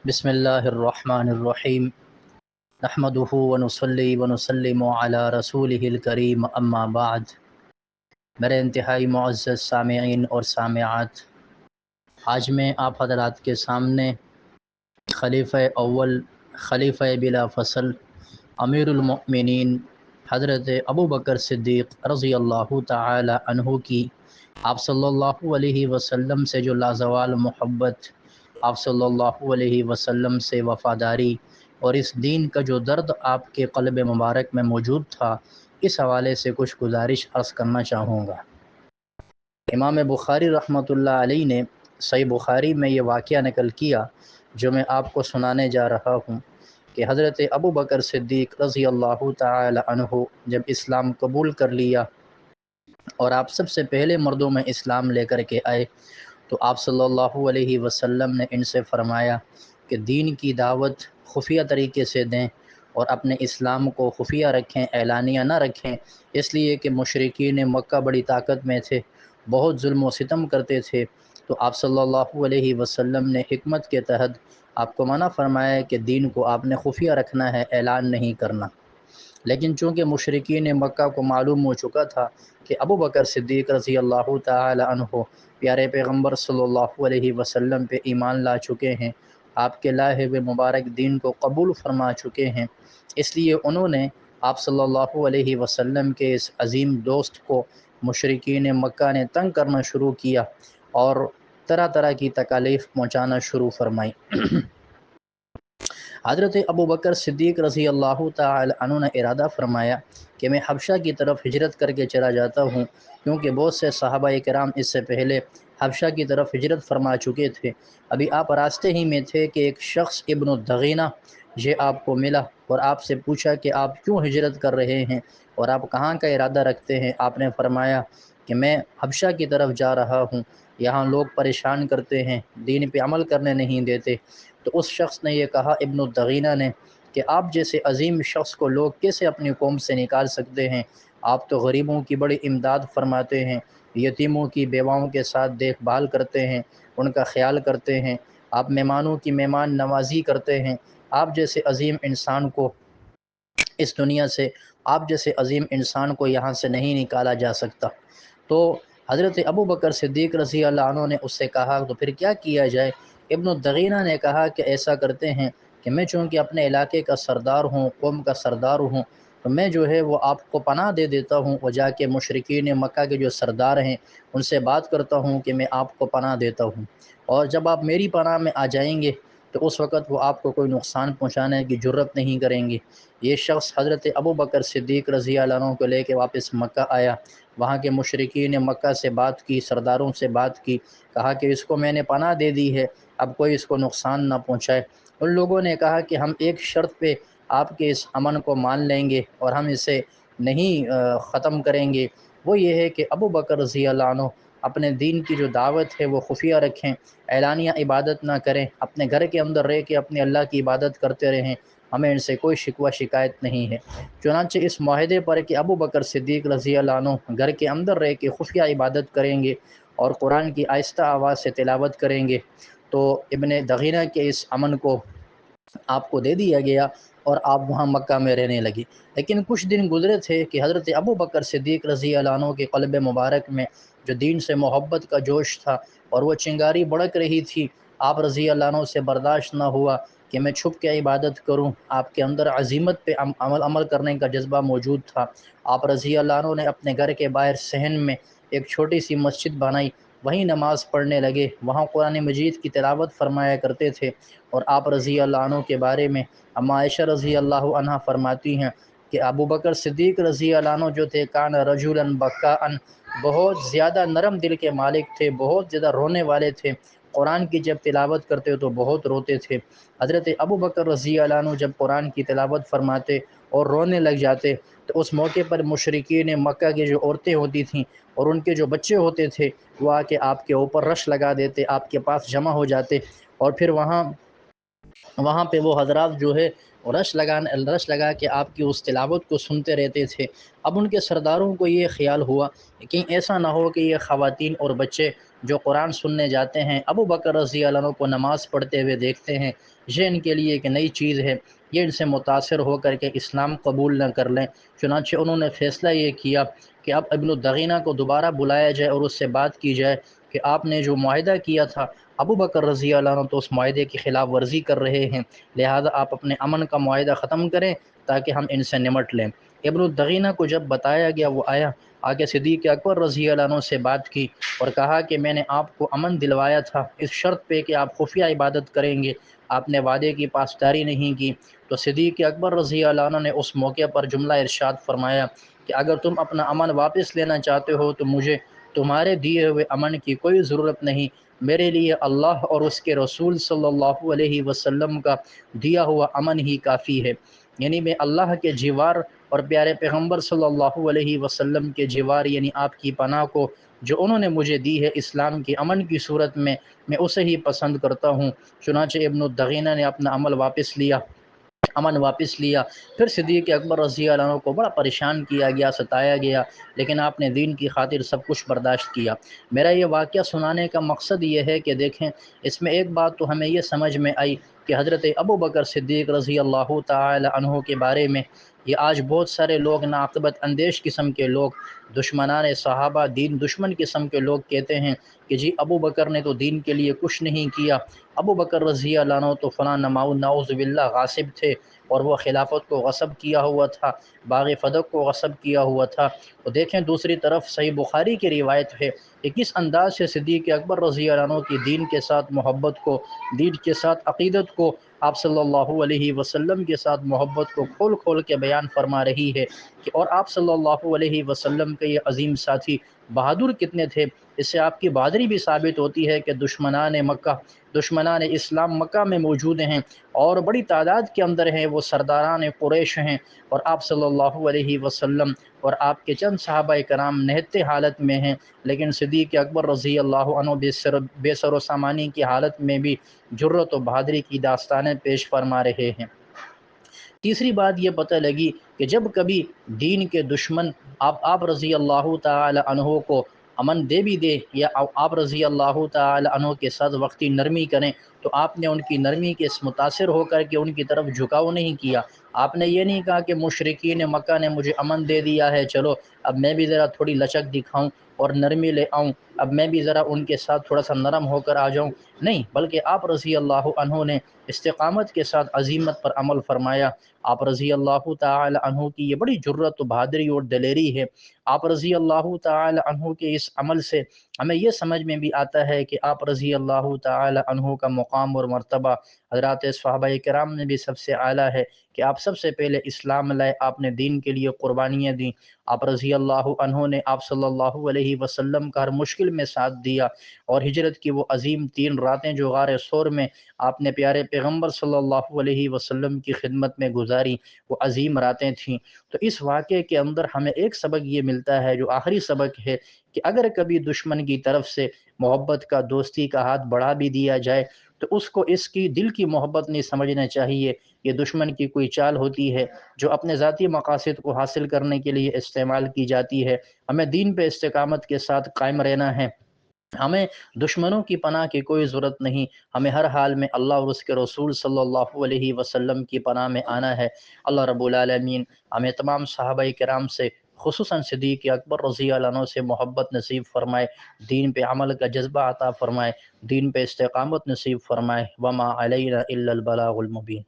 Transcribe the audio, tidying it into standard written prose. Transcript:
بسم اللہ الرحمن الرحیم نحمدہ ونصلی ونسلم علی رسولہ الکریم اما بعد۔ میرے انتہائی معزز سامعین اور سامعات، آج میں آپ حضرات کے سامنے خلیفہ اول، خلیفہ بلا فصل، امیر المؤمنین حضرت ابو بکر صدیق رضی اللہ تعالی عنہ کی آپ صلی اللہ علیہ وسلم سے جو لازوال محبت، آپ صلی اللہ علیہ وسلم سے وفاداری اور اس دین کا جو درد آپ کے قلب مبارک میں موجود تھا، اس حوالے سے کچھ گزارش عرض کرنا چاہوں گا۔ امام بخاری رحمۃ اللہ علیہ نے صحیح بخاری میں یہ واقعہ نقل کیا جو میں آپ کو سنانے جا رہا ہوں کہ حضرت ابو بکر صدیق رضی اللہ تعالی عنہ جب اسلام قبول کر لیا اور آپ سب سے پہلے مردوں میں اسلام لے کر کے آئے، تو آپ صلی اللہ علیہ وسلم نے ان سے فرمایا کہ دین کی دعوت خفیہ طریقے سے دیں اور اپنے اسلام کو خفیہ رکھیں، اعلانیہ نہ رکھیں، اس لیے کہ مشرکین مکہ بڑی طاقت میں تھے، بہت ظلم و ستم کرتے تھے۔ تو آپ صلی اللہ علیہ وسلم نے حکمت کے تحت آپ کو منع فرمایا کہ دین کو آپ نے خفیہ رکھنا ہے، اعلان نہیں کرنا۔ لیکن چونکہ مشرکین مکہ کو معلوم ہو چکا تھا کہ ابو بکر صدیق رضی اللہ تعالی عنہ پیارے پیغمبر صلی اللہ علیہ وسلم پہ ایمان لا چکے ہیں، آپ کے لائے ہوئے مبارک دین کو قبول فرما چکے ہیں، اس لیے انہوں نے آپ صلی اللہ علیہ وسلم کے اس عظیم دوست کو مشرکین مکہ نے تنگ کرنا شروع کیا اور طرح طرح کی تکالیف پہنچانا شروع فرمائی۔ حضرت ابو بکر صدیق رضی اللہ تعالی عنہ نے ارادہ فرمایا کہ میں حبشہ کی طرف ہجرت کر کے چلا جاتا ہوں، کیونکہ بہت سے صحابہ کرام اس سے پہلے حبشہ کی طرف ہجرت فرما چکے تھے۔ ابھی آپ راستے ہی میں تھے کہ ایک شخص ابن الدغینہ یہ آپ کو ملا اور آپ سے پوچھا کہ آپ کیوں ہجرت کر رہے ہیں اور آپ کہاں کا ارادہ رکھتے ہیں؟ آپ نے فرمایا کہ میں حبشہ کی طرف جا رہا ہوں، یہاں لوگ پریشان کرتے ہیں، دین پہ عمل کرنے نہیں دیتے۔ تو اس شخص نے یہ کہا، ابن الدغینہ نے، کہ آپ جیسے عظیم شخص کو لوگ کیسے اپنی قوم سے نکال سکتے ہیں؟ آپ تو غریبوں کی بڑی امداد فرماتے ہیں، یتیموں کی بیواؤں کے ساتھ دیکھ بھال کرتے ہیں، ان کا خیال کرتے ہیں، آپ مہمانوں کی مہمان نوازی کرتے ہیں۔ آپ جیسے عظیم انسان کو اس دنیا سے، آپ جیسے عظیم انسان کو یہاں سے نہیں نکالا جا سکتا۔ تو حضرت ابو بکر صدیق رضی اللہ عنہ نے اس سے کہا تو پھر کیا کیا جائے؟ ابن الدغینہ نے کہا کہ ایسا کرتے ہیں کہ میں چونکہ اپنے علاقے کا سردار ہوں، قوم کا سردار ہوں، تو میں جو ہے وہ آپ کو پناہ دے دیتا ہوں، وہ جا کے مشرکین مکہ کے جو سردار ہیں ان سے بات کرتا ہوں کہ میں آپ کو پناہ دیتا ہوں، اور جب آپ میری پناہ میں آ جائیں گے تو اس وقت وہ آپ کو کوئی نقصان پہنچانے کی جرت نہیں کریں گے۔ یہ شخص حضرت ابو بکر صدیق رضی اللہ عنہ کو لے کے واپس مکہ آیا، وہاں کے مشرکین مکہ سے بات کی، سرداروں سے بات کی، کہا کہ اس کو میں نے پناہ دے دی ہے، اب کوئی اس کو نقصان نہ پہنچائے۔ ان لوگوں نے کہا کہ ہم ایک شرط پہ آپ کے اس امن کو مان لیں گے اور ہم اسے نہیں ختم کریں گے، وہ یہ ہے کہ ابو بکر رضی اللہ عنہ اپنے دین کی جو دعوت ہے وہ خفیہ رکھیں، اعلانیہ عبادت نہ کریں، اپنے گھر کے اندر رہ کے اپنے اللہ کی عبادت کرتے رہیں، ہمیں ان سے کوئی شکوہ شکایت نہیں ہے۔ چنانچہ اس معاہدے پر کہ ابو بکر صدیق رضی اللہ عنہ گھر کے اندر رہ کے خفیہ عبادت کریں گے اور قرآن کی آہستہ آواز سے تلاوت کریں گے، تو ابن دغینہ کے اس امن کو آپ کو دے دیا گیا اور آپ وہاں مکہ میں رہنے لگی۔ لیکن کچھ دن گزرے تھے کہ حضرت ابو بکر صدیق رضی اللہ عنہ کے قلب مبارک میں جو دین سے محبت کا جوش تھا اور وہ چنگاری بڑک رہی تھی، آپ رضی اللہ عنہ سے برداشت نہ ہوا کہ میں چھپ کے عبادت کروں۔ آپ کے اندر عزیمت پہ عمل کرنے کا جذبہ موجود تھا۔ آپ رضی اللہ عنہ نے اپنے گھر کے باہر صحن میں ایک چھوٹی سی مسجد بنائی، وہیں نماز پڑھنے لگے، وہاں قرآن مجید کی تلاوت فرمایا کرتے تھے۔ اور آپ رضی اللہ عنہ کے بارے میں اما عائشہ رضی اللہ عنہا فرماتی ہیں کہ ابو بکر صدیق رضی اللہ عنہ جو تھے کان رجلا بکاء، بہت زیادہ نرم دل کے مالک تھے، بہت زیادہ رونے والے تھے، قرآن کی جب تلاوت کرتے تو بہت روتے تھے۔ حضرت ابو بکر رضی اللہ عنہ جب قرآن کی تلاوت فرماتے اور رونے لگ جاتے تو اس موقع پر مشرکین مکہ کی جو عورتیں ہوتی تھیں اور ان کے جو بچے ہوتے تھے وہ آ کے آپ کے اوپر رش لگا دیتے، آپ کے پاس جمع ہو جاتے، اور پھر وہاں پہ وہ حضرات جو ہے رش لگا کے آپ کی اس تلاوت کو سنتے رہتے تھے۔ اب ان کے سرداروں کو یہ خیال ہوا کہ ایسا نہ ہو کہ یہ خواتین اور بچے جو قرآن سننے جاتے ہیں ابو بکر رضی اللہ عنہ کو نماز پڑھتے ہوئے دیکھتے ہیں، یہ ان کے لیے ایک نئی چیز ہے، یہ ان سے متاثر ہو کر کے اسلام قبول نہ کر لیں۔ چنانچہ انہوں نے فیصلہ یہ کیا کہ اب ابن الدغینہ کو دوبارہ بلایا جائے اور اس سے بات کی جائے کہ آپ نے جو معاہدہ کیا تھا ابو بکر رضی اللہ عنہ تو اس معاہدے کی خلاف ورزی کر رہے ہیں، لہذا آپ اپنے امن کا معاہدہ ختم کریں تاکہ ہم ان سے نمٹ لیں۔ ابن الدغینہ کو جب بتایا گیا، وہ آیا، آگے صدیق اکبر رضی اللہ عنہ سے بات کی اور کہا کہ میں نے آپ کو امن دلوایا تھا اس شرط پہ کہ آپ خفیہ عبادت کریں گے، آپ نے وعدے کی پاسداری نہیں کی۔ تو صدیق اکبر رضی اللہ عنہ نے اس موقع پر جملہ ارشاد فرمایا کہ اگر تم اپنا امن واپس لینا چاہتے ہو تو مجھے تمہارے دیے ہوئے امن کی کوئی ضرورت نہیں، میرے لیے اللہ اور اس کے رسول صلی اللہ علیہ وسلم کا دیا ہوا امن ہی کافی ہے۔ یعنی میں اللہ کے جیوار اور پیارے پیغمبر صلی اللہ علیہ وسلم کے جیوار یعنی آپ کی پناہ کو جو انہوں نے مجھے دی ہے اسلام کی امن کی صورت میں اسے ہی پسند کرتا ہوں۔ چنانچہ ابن الدغینہ نے اپنا امن واپس لیا۔ پھر صدیق اکبر رضی اللہ عنہ کو بڑا پریشان کیا گیا، ستایا گیا، لیکن آپ نے دین کی خاطر سب کچھ برداشت کیا۔ میرا یہ واقعہ سنانے کا مقصد یہ ہے کہ دیکھیں اس میں ایک بات تو ہمیں یہ سمجھ میں آئی کہ حضرت ابو بکر صدیق رضی اللہ تعالی عنہ کے بارے میں یہ آج بہت سارے لوگ ناعاقبت اندیش قسم کے لوگ، دشمنان صحابہ، دین دشمن قسم کے لوگ کہتے ہیں کہ جی ابو بکر نے تو دین کے لیے کچھ نہیں کیا، ابو بکر رضی اللہ عنہ تو فلاں نعوذ باللہ غاصب تھے اور وہ خلافت کو غصب کیا ہوا تھا، باغ فدق کو غصب کیا ہوا تھا۔ تو دیکھیں دوسری طرف صحیح بخاری کی روایت ہے کہ کس انداز سے صدیق اکبر رضی اللہ عنہ کی دین کے ساتھ محبت کو، دین کے ساتھ عقیدت کو، آپ صلی اللہ علیہ وسلم کے ساتھ محبت کو کھول کھول کے بیان فرما رہی ہے کہ اور آپ صلی اللہ علیہ وسلم کے یہ عظیم ساتھی بہادر کتنے تھے۔ اس سے آپ کی بہادری بھی ثابت ہوتی ہے کہ دشمنان اسلام مکہ میں موجود ہیں اور بڑی تعداد کے اندر ہیں، وہ سرداران قریش ہیں، اور آپ صلی اللہ علیہ وسلم اور آپ کے چند صحابہ کرام نہتے حالت میں ہیں، لیکن صدیق اکبر رضی اللہ عنہ بے سر و سامانی کی حالت میں بھی جرت و بہادری کی داستانیں پیش فرما رہے ہیں۔ تیسری بات یہ پتہ لگی کہ جب کبھی دین کے دشمن آپ رضی اللہ تعالی عنہ کو امن دے بھی دے یا آپ رضی اللہ تعالی عنہ کے ساتھ وقتی نرمی کریں تو آپ نے ان کی نرمی کے متاثر ہو کر کے ان کی طرف جھکاؤ نہیں کیا۔ آپ نے یہ نہیں کہا کہ مشرکین مکہ نے مجھے امن دے دیا ہے، چلو اب میں بھی ذرا تھوڑی لچک دکھاؤں اور نرمی لے آؤں، اب میں بھی ذرا ان کے ساتھ تھوڑا سا نرم ہو کر آ جاؤں۔ نہیں، بلکہ آپ رضی اللہ عنہ نے استقامت کے ساتھ عزیمت پر عمل فرمایا۔ آپ رضی اللہ تعالی عنہ کی یہ بڑی جرت و بہادری اور دلیری ہے۔ آپ رضی اللہ تعالی عنہ کے اس عمل سے ہمیں یہ سمجھ میں بھی آتا ہے کہ آپ رضی اللہ تعالی عنہ کا مقام اور مرتبہ حضرات صحابہ کرام نے بھی سب سے اعلیٰ ہے کہ آپ سب سے پہلے اسلام لائے، آپ نے دین کے لیے قربانیاں دیں۔ آپ رضی اللہ عنہ نے آپ صلی اللہ علیہ وسلم کا ہر مشکل میں ساتھ دیا، اور ہجرت کی وہ عظیم 3 راتیں جو غار ثور میں آپ نے پیارے پیغمبر صلی اللہ علیہ وسلم کی خدمت میں گزاری، وہ عظیم راتیں تھیں۔ تو اس واقعے کے اندر ہمیں ایک سبق یہ ملتا ہے جو آخری سبق ہے کہ اگر کبھی دشمن کی طرف سے محبت کا، دوستی کا ہاتھ بڑھا بھی دیا جائے تو اس کو اس کی دل کی محبت نہیں سمجھنا چاہیے، یہ دشمن کی کوئی چال ہوتی ہے جو اپنے ذاتی مقاصد کو حاصل کرنے کے لیے استعمال کی جاتی ہے۔ ہمیں دین پہ استقامت کے ساتھ قائم رہنا ہے، ہمیں دشمنوں کی پناہ کی کوئی ضرورت نہیں، ہمیں ہر حال میں اللہ اور اس کے رسول صلی اللہ علیہ وسلم کی پناہ میں آنا ہے۔ اللہ رب العالمین ہمیں تمام صحابہ کرام سے، خصوصاً صدیق اکبر رضی اللہ عنہ سے محبت نصیب فرمائے، دین پہ عمل کا جذبہ عطا فرمائے، دین پہ استقامت نصیب فرمائے۔ وما علینا الا البلاغ المبین۔